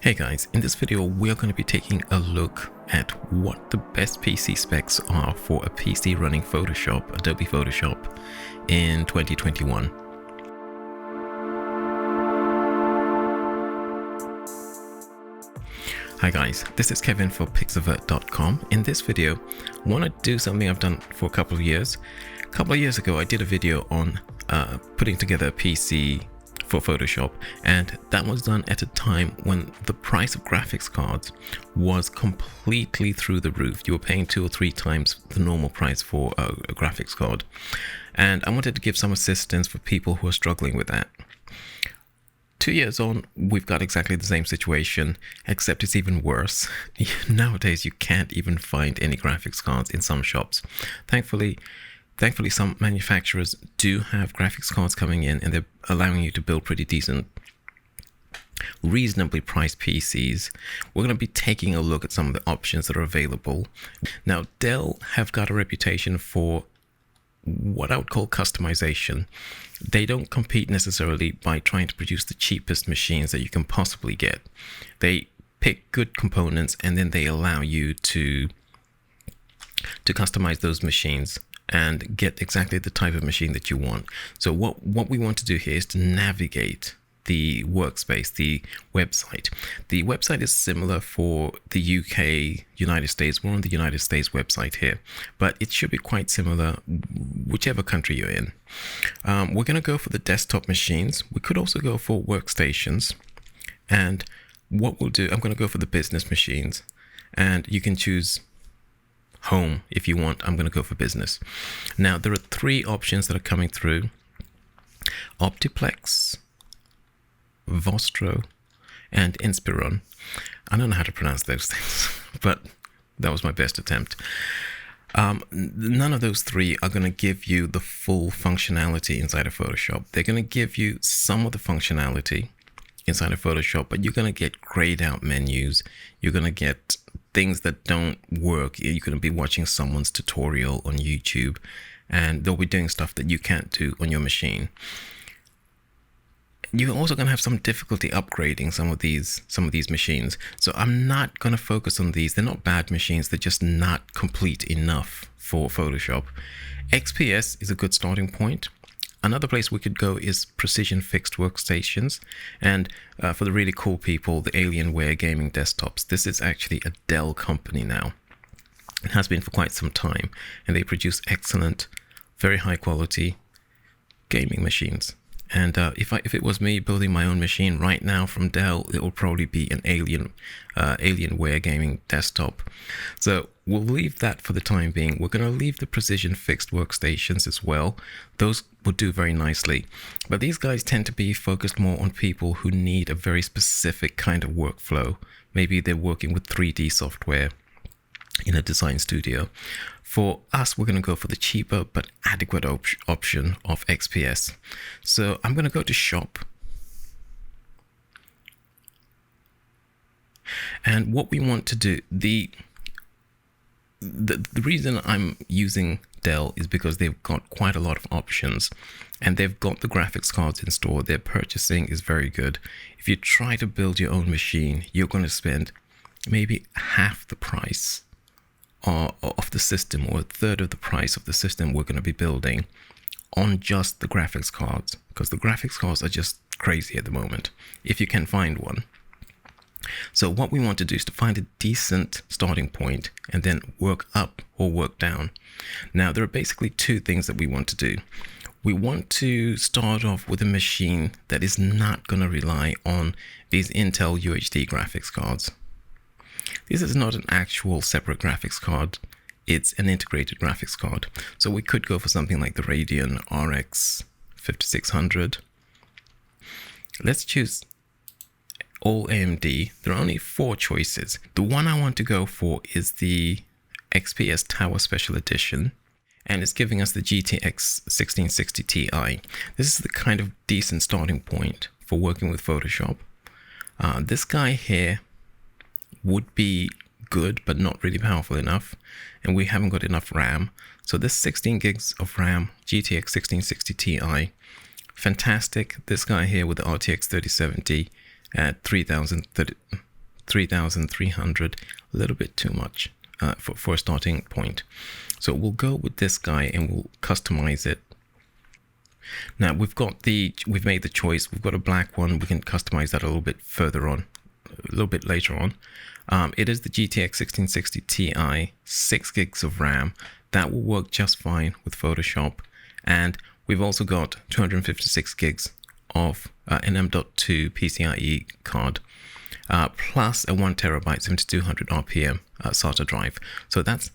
Hey guys, in this video we're going to be taking a look at what the best PC specs are for a PC running Photoshop, Adobe Photoshop in 2021. Hi guys, this is Kevin for Pixavert.com. In this video, I want to do something I've done for a couple of years. A couple of years ago I did a video on putting together a PC for Photoshop, and that was done at a time when the price of graphics cards was completely through the roof. You were paying 2 or 3 times the normal price for a graphics card, and I wanted to give some assistance for people who are struggling with that. 2 years on, we've got exactly the same situation, except it's even worse. Nowadays you can't even find any graphics cards in some shops. Thankfully some manufacturers do have graphics cards coming in, and they're allowing you to build pretty decent, reasonably priced PCs. We're going to be taking a look at some of the options that are available. Now, Dell have got a reputation for what I would call customization. They don't compete necessarily by trying to produce the cheapest machines that you can possibly get. They pick good components and then they allow you to customize those machines and get exactly the type of machine that you want. So what we want to do here is to navigate the workspace, the website. The website is similar for the UK, United States. We're on the United States website here, but it should be quite similar whichever country you're in. We're going to go for the desktop machines. We could also go for workstations. And what we'll do, I'm going to go for the business machines, and you can choose home if you want. I'm going to go for business. Now, there are 3 options that are coming through: Optiplex, Vostro, and Inspiron. I don't know how to pronounce those things, but that was my best attempt. None of those 3 are going to give you the full functionality inside of Photoshop. They're going to give you some of the functionality inside of Photoshop, but you're going to get grayed out menus. You're going to get things that don't work. You're going to be watching someone's tutorial on YouTube, and they'll be doing stuff that you can't do on your machine. You're also going to have some difficulty upgrading some of these machines. So I'm not going to focus on these. They're not bad machines. They're just not complete enough for Photoshop. XPS is a good starting point. Another place we could go is precision fixed workstations, and for the really cool people, the Alienware gaming desktops. This is actually a Dell company now. It has been for quite some time, and they produce excellent, very high quality gaming machines. And if it was me building my own machine right now from Dell, it will probably be an Alienware gaming desktop. So we'll leave that for the time being. We're going to leave the precision fixed workstations as well. Those will do very nicely. But these guys tend to be focused more on people who need a very specific kind of workflow. Maybe they're working with 3D software in a design studio. For us, we're going to go for the cheaper but adequate option of XPS. So I'm going to go to shop. And what we want to do, the reason I'm using Dell is because they've got quite a lot of options, and they've got the graphics cards in store. Their purchasing is very good. If you try to build your own machine, you're going to spend maybe half the price of the system, or a third of the price of the system we're going to be building on just the graphics cards, because the graphics cards are just crazy at the moment, if you can find one. So what we want to do is to find a decent starting point and then work up or work down. Now, there are basically 2 things that we want to do. We want to start off with a machine that is not going to rely on these Intel UHD graphics cards. This is not an actual separate graphics card. It's an integrated graphics card. So we could go for something like the Radeon RX 5600. Let's choose all AMD. There are only 4 choices. The one I want to go for is the XPS Tower Special Edition, and it's giving us the GTX 1660 Ti. This is the kind of decent starting point for working with Photoshop. This guy here would be good, but not really powerful enough, and we haven't got enough RAM. So this 16 gigs of RAM, GTX 1660 Ti, fantastic. This guy here with the RTX 3070 at 3,300, a little bit too much for a starting point. So we'll go with this guy and we'll customize it. Now we've made the choice. We've got a black one. We can customize that a little bit further on, a little bit later on. It is the GTX 1660 Ti, 6 gigs of RAM. That will work just fine with Photoshop. And we've also got 256 gigs of an M.2 PCIe card, plus a 1 terabyte 7200 RPM SATA drive. So that's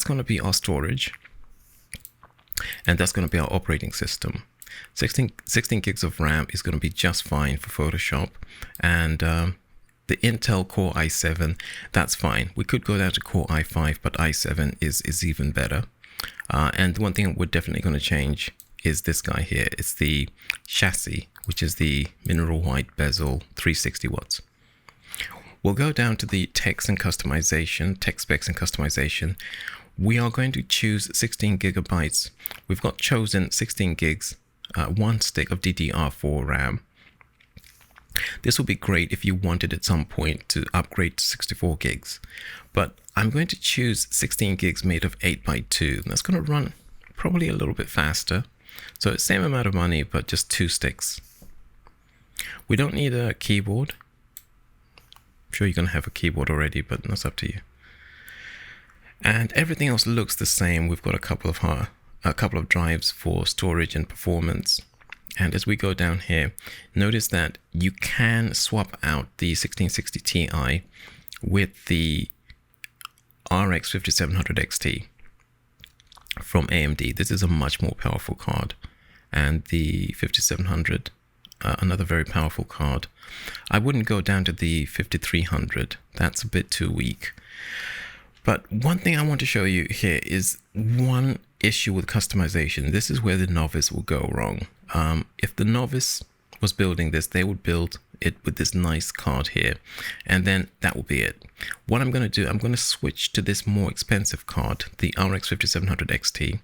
going to be our storage, and that's going to be our operating system. 16 gigs of RAM is going to be just fine for Photoshop, and the Intel Core i7, that's fine. We could go down to Core i5, but i7 is even better. And one thing we're definitely going to change is this guy here. It's the chassis, which is the mineral white bezel 360 watts. We'll go down to the text and customization, text specs and customization. We are going to choose 16 gigabytes. We've got chosen 16 gigs, 1 stick of DDR4 RAM. This will be great if you wanted at some point to upgrade to 64 gigs. But I'm going to choose 16 gigs made of 8x2. That's going to run probably a little bit faster. So same amount of money, but just 2 sticks. We don't need a keyboard. I'm sure you're going to have a keyboard already, but that's up to you. And everything else looks the same. We've got a couple of drives for storage and performance. And as we go down here, notice that you can swap out the 1660 Ti with the RX 5700 XT from AMD. This is a much more powerful card, and the 5700, another very powerful card. I wouldn't go down to the 5300. That's a bit too weak. But one thing I want to show you here is one issue with customization. This is where the novice will go wrong. If the novice was building this, they would build it with this nice card here, and then that will be it. What I'm going to do, I'm going to switch to this more expensive card, the RX 5700 XT,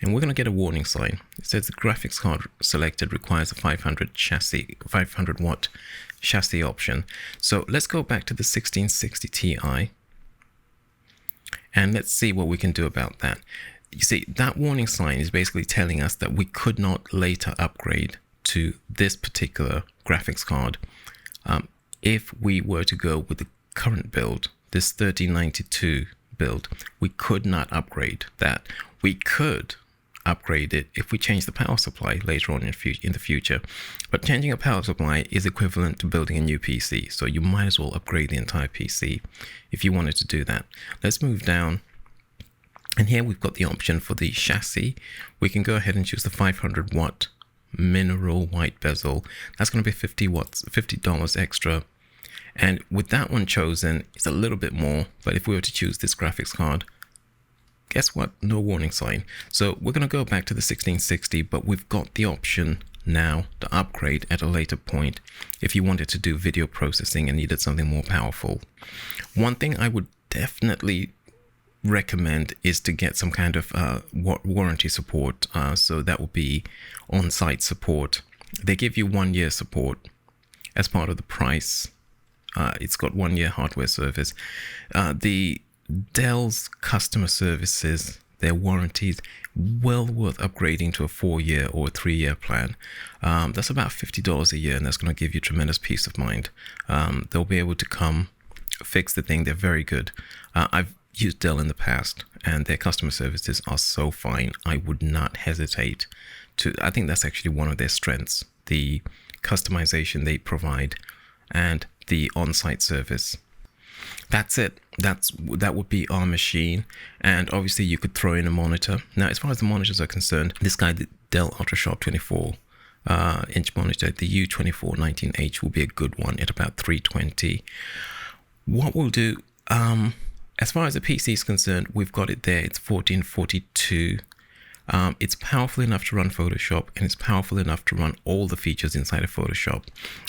and we're going to get a warning sign. It says the graphics card selected requires a 500 watt chassis option. So let's go back to the 1660 Ti and let's see what we can do about that. You see, that warning sign is basically telling us that we could not later upgrade to this particular graphics card if we were to go with the current build, this 3092 build. We could not upgrade that. We could upgrade it if we change the power supply later on in the future, but changing a power supply is equivalent to building a new PC, so you might as well upgrade the entire PC if you wanted to do that. Let's move down. And here we've got the option for the chassis. We can go ahead and choose the 500 watt mineral white bezel. That's going to be $50 extra. And with that one chosen, it's a little bit more. But if we were to choose this graphics card, guess what? No warning sign. So we're going to go back to the 1660, but we've got the option now to upgrade at a later point if you wanted to do video processing and needed something more powerful. One thing I would definitely recommend is to get some kind of warranty support. So that will be on-site support. They give you 1 year support as part of the price. It's got 1 year hardware service. The Dell's customer services, their warranties, well worth upgrading to a 4-year or a 3-year plan. That's about $50 a year, and that's going to give you tremendous peace of mind. They'll be able to come fix the thing. They're very good. I've used Dell in the past, and their customer services are so fine. I would not hesitate to. I think that's actually one of their strengths, the customization they provide and the on-site service. That's it. That would be our machine, and obviously you could throw in a monitor. Now, as far as the monitors are concerned, this guy, the Dell UltraSharp 24 inch monitor, the U2419H, will be a good one at about 320. What we'll do, as far as the PC is concerned, we've got it there. It's 1442. It's powerful enough to run Photoshop, and it's powerful enough to run all the features inside of Photoshop.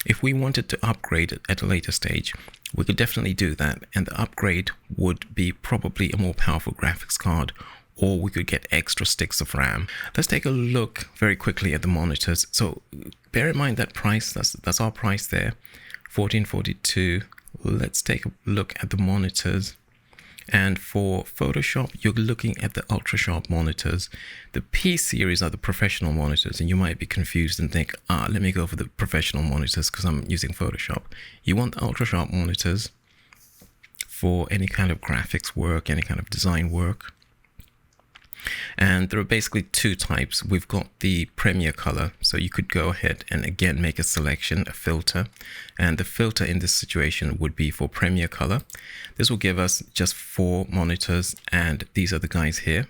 If we wanted to upgrade it at a later stage, we could definitely do that. And the upgrade would be probably a more powerful graphics card, or we could get extra sticks of RAM. Let's take a look very quickly at the monitors. So bear in mind that price, that's our price there, 1442. let's take a look at the monitors. And for Photoshop, you're looking at the ultra sharp monitors. The P series are the professional monitors, and you might be confused and think, let me go for the professional monitors because I'm using Photoshop. You want the ultra sharp monitors for any kind of graphics work, any kind of design work. And there are basically two types. We've got the Premier color, so you could go ahead and again make a selection, a filter, and the filter in this situation would be for Premier color. This will give us just 4 monitors, and these are the guys here.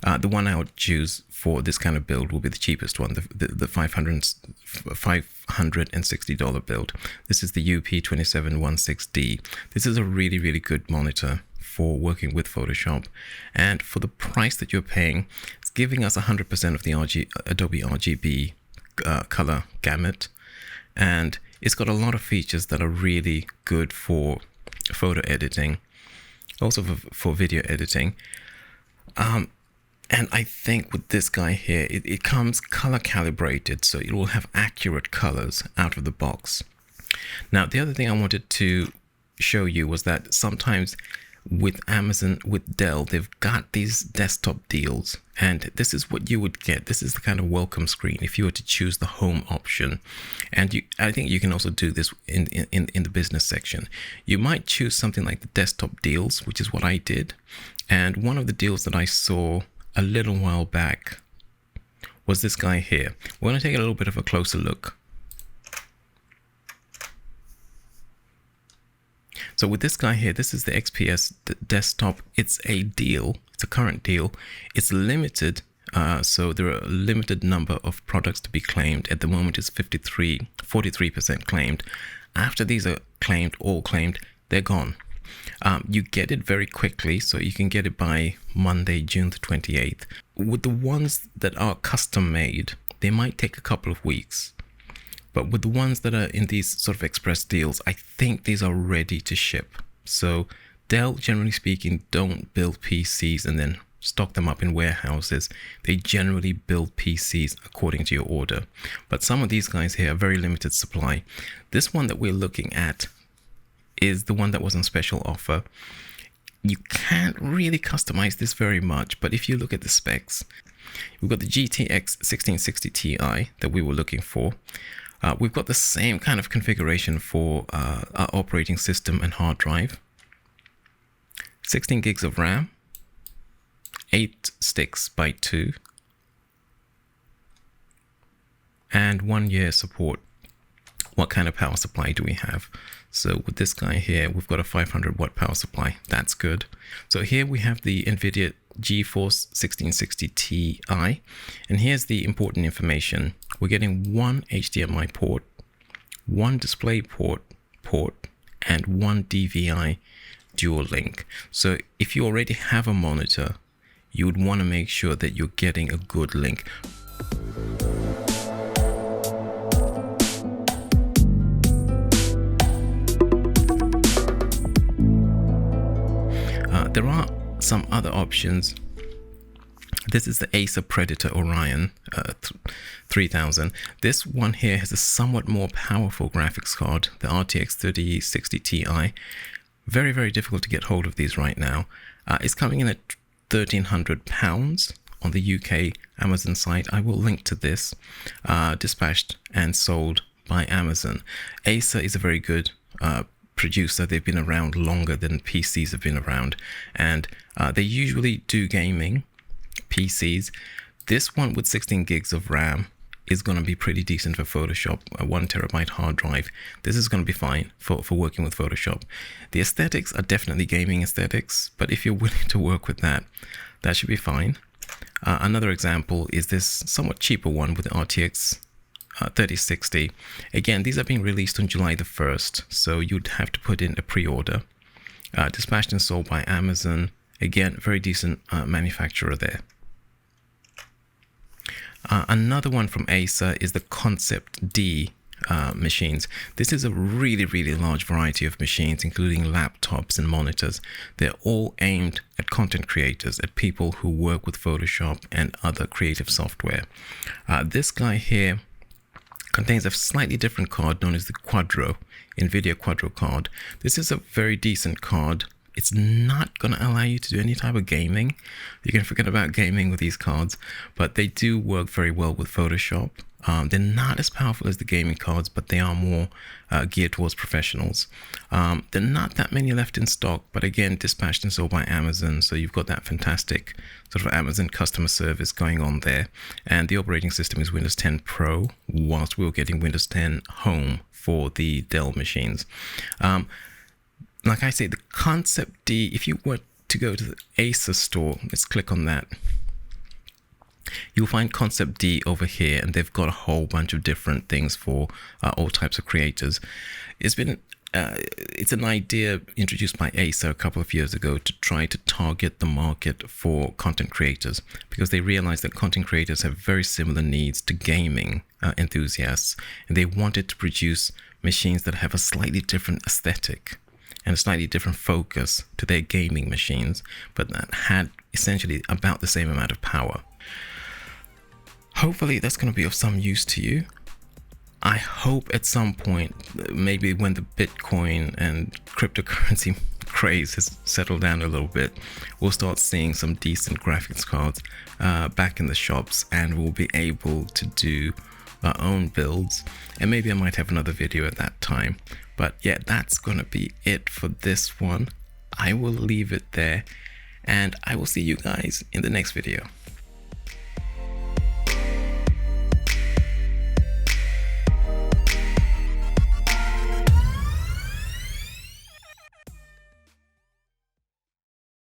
The one I would choose for this kind of build will be the cheapest one, the $560 build. This is the UP2716D. This is a really, really good monitor for working with Photoshop, and for the price that you're paying, it's giving us 100% of the Adobe RGB color gamut, and it's got a lot of features that are really good for photo editing, also for video editing. And I think with this guy here, it comes color calibrated, so it will have accurate colors out of the box. Now, the other thing I wanted to show you was that sometimes with Amazon, with Dell, they've got these desktop deals, and this is what you would get. This is the kind of welcome screen if you were to choose the home option. And I think you can also do this in the business section. You might choose something like the desktop deals, which is what I did. And one of the deals that I saw a little while back was this guy here. We're going to take a little bit of a closer look. So with this guy here, this is the XPS desktop. It's a deal. It's a current deal. It's limited. So there are a limited number of products to be claimed. At the moment, it's 43% claimed. After these are claimed, all claimed, they're gone. You get it very quickly, so you can get it by Monday, June the 28th. With the ones that are custom made, they might take a couple of weeks. But with the ones that are in these sort of express deals, I think these are ready to ship. So Dell, generally speaking, don't build PCs and then stock them up in warehouses. They generally build PCs according to your order. But some of these guys here are very limited supply. This one that we're looking at is the one that was on special offer. You can't really customize this very much, but if you look at the specs, we've got the GTX 1660 Ti that we were looking for. We've got the same kind of configuration for our operating system and hard drive. 16 gigs of RAM, 8 sticks by 2, and 1 year support. What kind of power supply do we have? So with this guy here, we've got a 500 watt power supply. That's good. So here we have the Nvidia GeForce 1660 Ti, and here's the important information. We're getting 1 HDMI port, 1 display port, and 1 DVI dual link. So if you already have a monitor, you would want to make sure that you're getting a good link. There are some other options. This is the Acer Predator Orion 3000. This one here has a somewhat more powerful graphics card, the RTX 3060 Ti. Very, very difficult to get hold of these right now. It's coming in at £1,300 on the UK Amazon site. I will link to this, dispatched and sold by Amazon. Acer is a very good producer. They've been around longer than PCs have been around, and they usually do gaming PCs. This one with 16 gigs of RAM is going to be pretty decent for Photoshop. A 1 terabyte hard drive. This is going to be fine for working with Photoshop. The aesthetics are definitely gaming aesthetics, but if you're willing to work with that, that should be fine. Another example is this somewhat cheaper one with the RTX 3060. Again, these are being released on July the 1st, so you'd have to put in a pre-order. Dispatched and sold by Amazon. Again, very decent manufacturer there. Another one from Acer is the ConceptD machines. This is a really, really large variety of machines, including laptops and monitors. They're all aimed at content creators, at people who work with Photoshop and other creative software. This guy here contains a slightly different card known as the Quadro, Nvidia Quadro card. This is a very decent card. It's not going to allow you to do any type of gaming. You can forget about gaming with these cards, but they do work very well with Photoshop. They're not as powerful as the gaming cards, but they are more geared towards professionals. There are not that many left in stock, but again, dispatched and sold by Amazon. So you've got that fantastic sort of Amazon customer service going on there. And the operating system is Windows 10 Pro, whilst we're getting Windows 10 Home for the Dell machines. Like I say, the ConceptD, if you were to go to the Acer store, let's click on that. You'll find ConceptD over here, and they've got a whole bunch of different things for all types of creators. It's an idea introduced by Acer a couple of years ago to try to target the market for content creators, because they realized that content creators have very similar needs to gaming enthusiasts, and they wanted to produce machines that have a slightly different aesthetic and a slightly different focus to their gaming machines, but that had essentially about the same amount of power. Hopefully that's going to be of some use to you. I hope at some point, maybe when the Bitcoin and cryptocurrency craze has settled down a little bit, we'll start seeing some decent graphics cards back in the shops, and we'll be able to do our own builds, and maybe I might have another video at that time. But yeah, that's gonna be it for this one. I will leave it there, and I will see you guys in the next video.